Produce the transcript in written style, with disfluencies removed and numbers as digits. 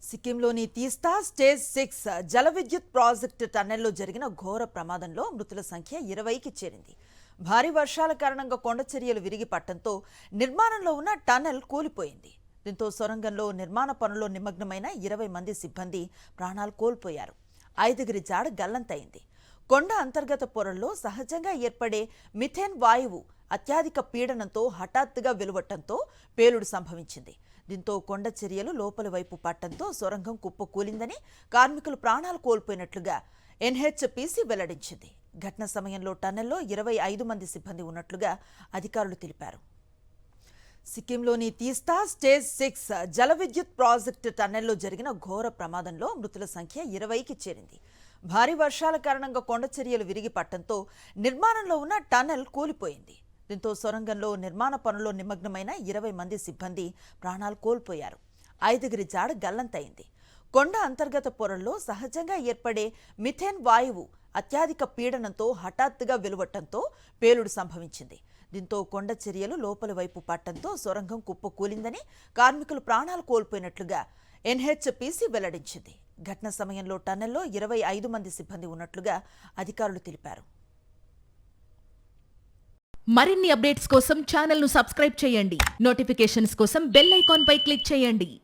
సిక్కింలోని తీస్తా స్టేజ్ 6 జల విద్యుత్ ప్రాజెక్టు టన్నెల్లో జరిగిన ఘోర ప్రమాదంలో మృతుల సంఖ్య 20కి చేరింది. భారీ వర్షాల కారణంగా కొండచర్యలు విరిగి పట్టడంతో నిర్మాణంలో ఉన్న టన్నెల్ కూలిపోయింది. దీంతో సొరంగంలో నిర్మాణ పనుల్లో నిమగ్నమైన 20 మంది సిబ్బంది ప్రాణాలు కోల్పోయారు. 5గురి జాడ గల్లంతైంది. కొండ అంతర్గత పొరల్లో సహజంగా ఏర్పడే మిథేన్ వాయువు అత్యధిక పీడనంతో హఠాత్తుగా వెలువట్టడంతో పేలుడు సంభవించింది. దీంతో కొండ చర్యలు లోపలి వైపు పట్టడంతో సొరంగం కుప్పకూలిందని, కార్మికులు ప్రాణాలు కోల్పోయినట్లుగా ఎన్హెచ్పిసి వెల్లడించింది. ఘటన సమయంలో టన్నెల్లో 25 మంది సిబ్బంది ఉన్నట్లుగా అధికారులు తెలిపారు. సిక్కింలోని తీస్తా స్టేజ్ 6 జల విద్యుత్ ప్రాజెక్టు టన్నెల్లో జరిగిన ఘోర ప్రమాదంలో మృతుల సంఖ్య 20కి చేరింది. భారీ వర్షాల కారణంగా కొండచర్యలు విరిగి పట్టడంతో నిర్మాణంలో ఉన్న టన్నెల్ కూలిపోయింది. దీంతో సొరంగంలో నిర్మాణ పనుల్లో నిమగ్నమైన 20 మంది సిబ్బంది ప్రాణాలు కోల్పోయారు. 5గురి జాడ గల్లంతైంది. కొండ అంతర్గత పొరల్లో సహజంగా ఏర్పడే మిథేన్ వాయువు అత్యధిక పీడనంతో హఠాత్తుగా వెలువట్టడంతో పేలుడు సంభవించింది. దీంతో కొండ చర్యలు లోపలి వైపు పట్టడంతో సొరంగం కుప్పకూలిందని, కార్మికులు ప్రాణాలు కోల్పోయినట్లుగా ఎన్హెచ్పిసి వెల్లడించింది. ఘటన సమయంలో టన్నెల్లో 25 మంది సిబ్బంది ఉన్నట్లుగా అధికారులు తెలిపారు. మరిన్ని అప్డేట్స్ కోసం ఛానల్ను సబ్స్క్రైబ్ చేయండి. నోటిఫికేషన్స్ కోసం బెల్ ఐకాన్ పై క్లిక్ చేయండి.